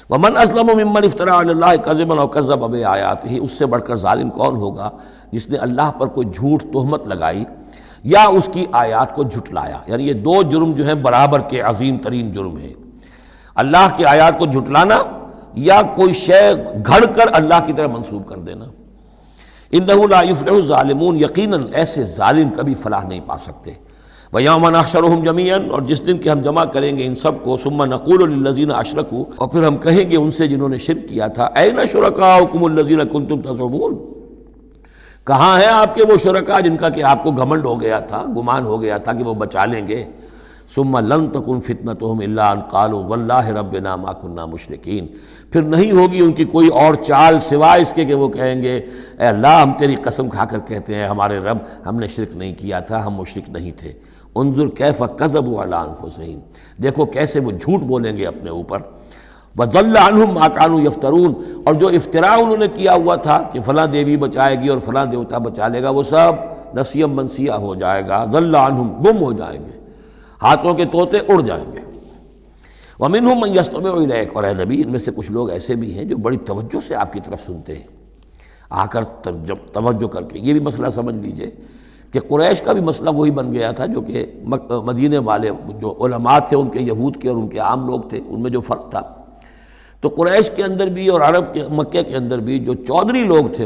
ومن اسلم ممن افترى علی اللہ کذبا او کذب بآیاتہ، اس سے بڑھ کر ظالم کون ہوگا جس نے اللہ پر کوئی جھوٹ تہمت لگائی یا اس کی آیات کو جھٹلایا۔ یعنی یہ دو جرم جو ہیں برابر کے عظیم ترین جرم ہیں، اللہ کی آیات کو جھٹلانا یا کوئی شے گھڑ کر اللہ کی طرف منسوب کر دینا۔ انہ لا یفلح الظالمون، یقیناً ایسے ظالم کبھی فلاح نہیں پا سکتے۔ وَيَوْمَ نَحْشُرُهُمْ جَمِيعًا، اور جس دن کہ ہم جمع کریں گے ان سب کو، ثُمَّ نَقُولُ لِلَّذِينَ أَشْرَكُوا، اور پھر ہم کہیں گے ان سے جنہوں نے شرک کیا تھا، أَيْنَ شُرَكَاؤُكُمُ الَّذِينَ كُنتُمْ تَزْعُمُونَ، کہاں ہیں آپ کے وہ شرکاء جن کا کہ آپ کو گھمنڈ ہو گیا تھا، گمان ہو گیا تھا کہ وہ بچا لیں گے۔ ثُمَّ لَن تَكُنْ فِتْنَتُهُمْ إِلَّا أَن قَالُوا وَاللَّهِ رَبِّنَا مَا كُنَّا مُشْرِكِينَ، پھر نہیں ہوگی ان کی کوئی اور چال سوائے اس کے کہ وہ کہیں گے اے اللہ ہم تیری قسم کھا کر کہتے ہیں ہمارے رب ہم نے شرک نہیں کیا تھا، ہم مشرک نہیں تھے۔ انظر کیف کذبوا علی انفسہم، دیکھو کیسے وہ جھوٹ بولیں گے اپنے اوپر۔ وضل عنہم ما کانوا یفترون، اور جو افتراء انہوں نے کیا ہوا تھا کہ فلاں دیوی بچائے گی اور فلاں دیوتا بچا لے گا، وہ سب نسیم منسیہ ہو جائے گا، ضل عنہم، گم ہو جائیں گے، ہاتھوں کے طوطے اڑ جائیں گے۔ ومنہم من یستمع الیک، اور اے نبی ان میں سے کچھ لوگ ایسے بھی ہیں جو بڑی توجہ سے آپ کی طرف سنتے ہیں، آ کر توجہ کر کے۔ یہ بھی مسئلہ سمجھ لیجئے کہ قریش کا بھی مسئلہ وہی بن گیا تھا جو کہ مدینے والے جو علماء تھے ان کے، یہود کے اور ان کے عام لوگ تھے، ان میں جو فرق تھا۔ تو قریش کے اندر بھی اور عرب کے مکہ کے اندر بھی جو چودھری لوگ تھے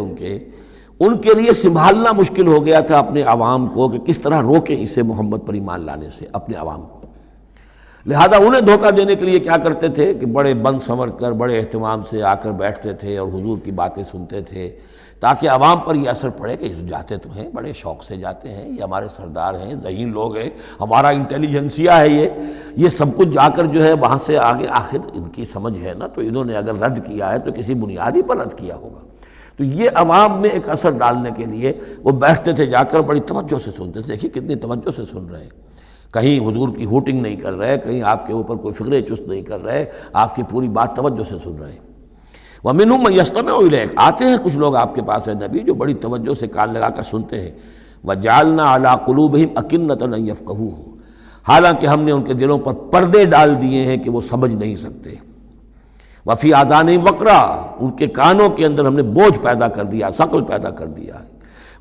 ان کے لیے سنبھالنا مشکل ہو گیا تھا اپنے عوام کو کہ کس طرح روکیں اسے محمد پر ایمان لانے سے اپنے عوام کو۔ لہذا انہیں دھوکہ دینے کے لیے کیا کرتے تھے کہ بڑے بند سنور کر بڑے اہتمام سے آ کر بیٹھتے تھے اور حضور کی باتیں سنتے تھے، تاکہ عوام پر یہ اثر پڑے کہ جاتے تو ہیں، بڑے شوق سے جاتے ہیں، یہ ہمارے سردار ہیں، ذہین لوگ ہیں، ہمارا انٹیلیجنسیا ہے، یہ سب کچھ جا کر جو ہے وہاں سے آگے آخر ان کی سمجھ ہے نا، تو انہوں نے اگر رد کیا ہے تو کسی بنیادی پر رد کیا ہوگا۔ تو یہ عوام میں ایک اثر ڈالنے کے لیے وہ بیٹھتے تھے، جا کر بڑی توجہ سے سنتے تھے۔ دیکھیے کتنی توجہ سے سن رہے ہیں، کہیں حضور کی ہوٹنگ نہیں کر رہے، کہیں آپ کے اوپر کوئی فکر چست نہیں کر رہے، آپ کی پوری بات توجہ سے سن رہے ہیں۔ وَمِنْهُمْ مَن يَسْتَمِعُ إِلَيْكَ، آتے ہیں کچھ لوگ آپ کے پاس ہے نبی جو بڑی توجہ سے کان لگا کر سنتے ہیں۔ وَجَعَلْنَا عَلَىٰ قُلُوبِهِمْ أَكِنَّةً أَن يَفْقَهُوهُ، حالانکہ ہم نے ان کے دلوں پر پردے ڈال دیے ہیں کہ وہ سمجھ نہیں سکتے۔ وَفِي آذَانِهِمْ وَقْرًا، ان کے کانوں کے اندر ہم نے بوجھ پیدا کر دیا، ثقل پیدا کر دیا ہے۔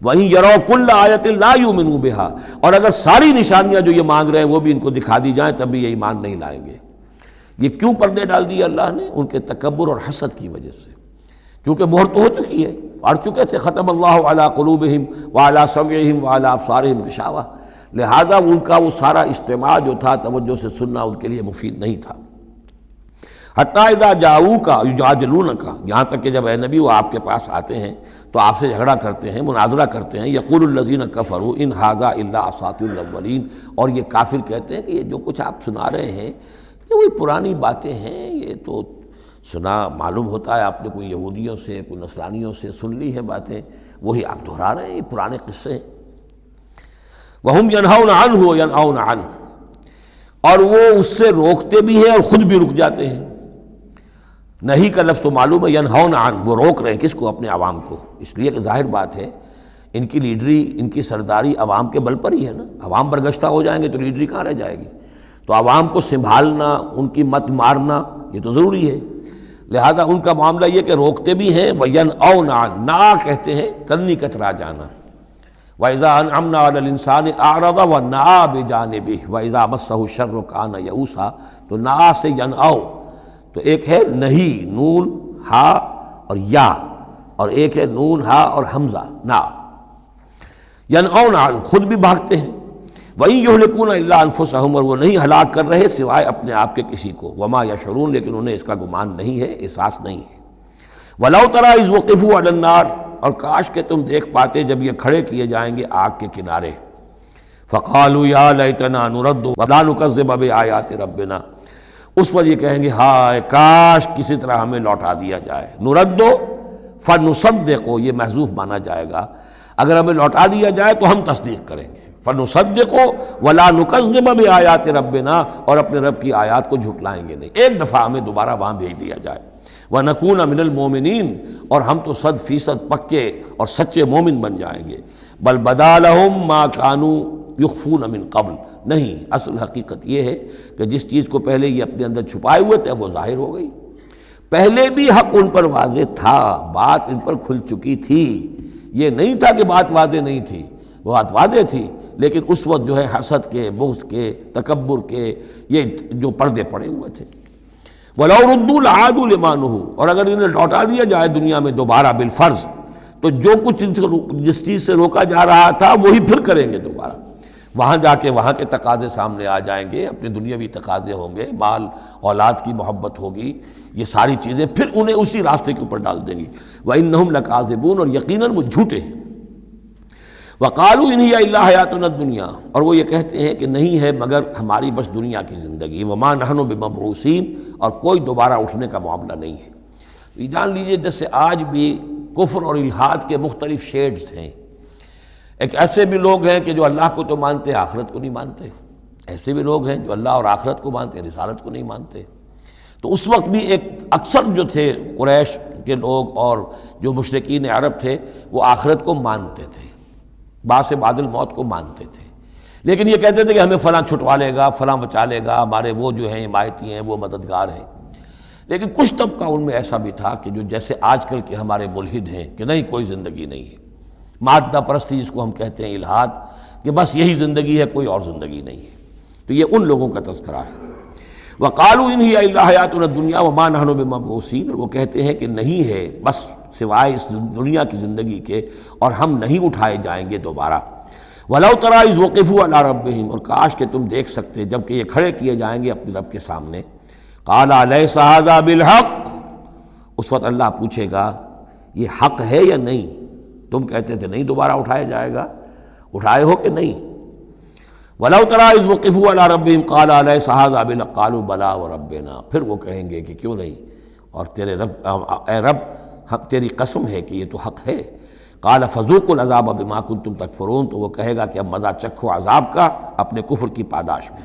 وَإِن يَرَوْا كُلَّ آیَةٍ لَا يُؤْمِنُوا بِهَا، اور اگر ساری نشانیاں جو یہ مانگ رہے ہیں وہ بھی ان کو دکھا دی جائیں تب بھی یہ ایمان نہیں لائیں گے۔ یہ کیوں پردے ڈال دیے اللہ نے؟ ان کے تکبر اور حسد کی وجہ سے، چونکہ مہر تو ہو چکی ہے، پڑ چکے تھے ختم اللہ علی قلوبہم وعلی سمعہم وعلی ابصارہم غشاوہ، لہذا ان کا وہ سارا استماع جو تھا، توجہ سے سننا ان کے لیے مفید نہیں تھا۔ حتیٰ اذا جاؤوک یجادلونک، یہاں تک کہ جب اے نبی وہ آپ کے پاس آتے ہیں تو آپ سے جھگڑا کرتے ہیں، مناظرہ کرتے ہیں۔ یقول الذین کفروا ان ھذا الا اساطیر الاولین، اور یہ کافر کہتے ہیں کہ یہ جو کچھ آپ سنا رہے ہیں یہ وہی پرانی باتیں ہیں، یہ تو سنا معلوم ہوتا ہے آپ نے کوئی یہودیوں سے کوئی نصرانیوں سے سن لی ہے باتیں، وہی آپ دہرا رہے ہیں، یہ پرانے قصے ہیں۔ وَهُمْ يَنْهَوْنَ عَنْهُ وَيَنْأَوْنَ عَنْهُ، اور وہ اس سے روکتے بھی ہیں اور خود بھی رک جاتے ہیں۔ نہیں کا لفظ تو معلوم ہے، ینہون عن، وہ روک رہے ہیں کس کو؟ اپنے عوام کو، اس لیے کہ ظاہر بات ہے ان کی لیڈری، ان کی سرداری عوام کے بل پر ہی ہے نا، عوام برگشتہ ہو جائیں گے تو لیڈری کہاں رہ جائے گی؟ تو عوام کو سنبھالنا، ان کی مت مارنا یہ تو ضروری ہے۔ لہذا ان کا معاملہ یہ کہ روکتے بھی ہیں، وَيَنْأَوْنَ عَنْ، نا کہتے ہیں کنی کترا جانا۔ وَإِذَا أَنْعَمْنَا عَلَى الْإِنسَانِ أَعْرَضَ وَنَأَىٰ بِجَانِبِهِ وَإِذَا مَسَّهُ الشَّرُّ كَانَ يَئُوسًا، تو نا سے ینأو، تو ایک ہے نہیں، نون ہا اور یا، اور ایک ہے نون ہا اور حمزہ نا۔ ینأون عن، خود بھی بھاگتے ہیں۔ وَإِن يُهْلِكُونَ إِلَّا أَنفُسَهُمْ، اور وہ نہیں ہلاک کر رہے سوائے اپنے آپ کے کسی کو۔ وَمَا يَشْعُرُونَ، لیکن انہیں اس کا گمان نہیں ہے، احساس نہیں ہے۔ وَلَوْ تَرَىٰ إِذْ وُقِفُوا عَلَى النَّارِ، اور کاش کہ تم دیکھ پاتے جب یہ کھڑے کیے جائیں گے آگ کے کنارے۔ فَقَالُوا يَا لَيْتَنَا نُرَدُّ وَلَا نُكَذِّبَ بِآيَاتِ رَبِّنَا، اس پر یہ کہیں گے ہائے کاش کسی طرح ہمیں لوٹا دیا جائے۔ نُرَدُّ فَنُصَدِّقُ، یہ محذوف مانا جائے گا، اگر ہمیں لوٹا دیا جائے تو ہم تصدیق کریں گے۔ فَنُصَدِّقُ وَلَا نُكَذِّبَ بِآيَاتِ رَبِّنَا، اور اپنے رب کی آیات کو جھٹلائیں گے نہیں، ایک دفعہ ہمیں دوبارہ وہاں بھیج دیا جائے۔ وَنَكُونَ مِنَ الْمُؤْمِنِينَ، اور ہم تو 100% پکے اور سچے مومن بن جائیں گے۔ بل بدا لَهُم مَا كَانُوا يُخْفُونَ مِن قبل، نہیں، اصل حقیقت یہ ہے کہ جس چیز کو پہلے یہ اپنے اندر چھپائے ہوئے تھے اب وہ ظاہر ہو گئی۔ پہلے بھی حق ان پر واضح تھا، بات ان پر کھل چکی تھی، یہ نہیں تھا کہ بات واضح نہیں تھی، وہ بات واضح تھی، لیکن اس وقت جو ہے حسد کے، بغض کے، تکبر کے یہ جو پردے پڑے ہوئے تھے۔ وَلَوْ رُدُّوا لَعَادُوا لِمَا نُهُوا، اور اگر انہیں لوٹا دیا جائے دنیا میں دوبارہ بالفرض، تو جو کچھ جس چیز سے روکا جا رہا تھا وہی پھر کریں گے دوبارہ، وہاں جا کے وہاں کے تقاضے سامنے آ جائیں گے، اپنے دنیاوی تقاضے ہوں گے، مال اولاد کی محبت ہوگی، یہ ساری چیزیں پھر انہیں اسی راستے کے اوپر ڈال دیں گی۔ وَإِنَّهُمْ لَكَاذِبُونَ، اور یقیناً وہ جھوٹے ہیں۔ وَقَالُوا إِنْ هِيَ إِلَّا حَيَاتُنَا الدُّنْيَا، اور وہ یہ کہتے ہیں کہ نہیں ہے مگر ہماری بس دنیا کی زندگی، وَمَا نَحْنُ بِمَبْعُوثِينَ، اور کوئی دوبارہ اٹھنے کا معاملہ نہیں ہے۔ یہ جان لیجئے جیسے آج بھی کفر اور الحاد کے مختلف شیڈز ہیں، ایک ایسے بھی لوگ ہیں کہ جو اللہ کو تو مانتے ہیں، آخرت کو نہیں مانتے، ایسے بھی لوگ ہیں جو اللہ اور آخرت کو مانتے ہیں، رسالت کو نہیں مانتے۔ تو اس وقت بھی ایک اکثر جو تھے قریش کے لوگ اور جو مشرکین عرب تھے وہ آخرت کو مانتے تھے، بعث بعد الموت کو مانتے تھے، لیکن یہ کہتے تھے کہ ہمیں فلاں چھٹوا لے گا، فلاں بچا لے گا، ہمارے وہ جو ہیں حمایتی ہیں، وہ مددگار ہیں۔ لیکن کچھ طبقہ ان میں ایسا بھی تھا کہ جو جیسے آج کل کے ہمارے ملحد ہیں کہ نہیں کوئی زندگی نہیں ہے، مادہ پرستی جس کو ہم کہتے ہیں، الحاد، کہ بس یہی زندگی ہے، کوئی اور زندگی نہیں ہے۔ تو یہ ان لوگوں کا تذکرہ ہے۔ وَقَالُوا إِنْ هِيَ إِلَّا حَيَاتُنَا الدُّنْيَا وَمَا نَحْنُ بِمَبْعُوثِينَ، اور وہ کہتے ہیں کہ نہیں ہے بس سوائے اس دنیا کی زندگی کے، اور ہم نہیں اٹھائے جائیں گے دوبارہ۔ وَلَوْ تَرَىٰ إِذْ وُقِفُوا عَلَىٰ رَبِّهِمْ، اور کاش کہ تم دیکھ سکتے جب کہ یہ کھڑے کیے جائیں گے اپنے رب کے سامنے، قَالَ أَلَيْسَ هَٰذَا بِالْحَقِّ، اس وقت اللہ پوچھے گا یہ حق ہے یا نہیں؟ تم کہتے تھے نہیں دوبارہ اٹھایا جائے گا، اٹھائے ہو کہ نہیں؟ وَلَوْ تَرَىٰ إِذْ وُقِفُوا عَلَىٰ رَبِّهِمْ قَالَ أَلَيْسَ هَٰذَا بِالْحَقِّ قَالُوا بَلَىٰ وَرَبِّنَا، پھر وہ کہیں گے کہ کیوں نہیں، اور تیرے رب، اے رب تیری قسم ہے کہ یہ تو حق ہے۔ قَالَ فَذُوقُوا الْعَذَابَ بِمَا كُنتُمْ تَكْفُرُونَ، تو وہ کہے گا کہ اب مزہ چکھو عذاب کا اپنے کفر کی پاداش میں۔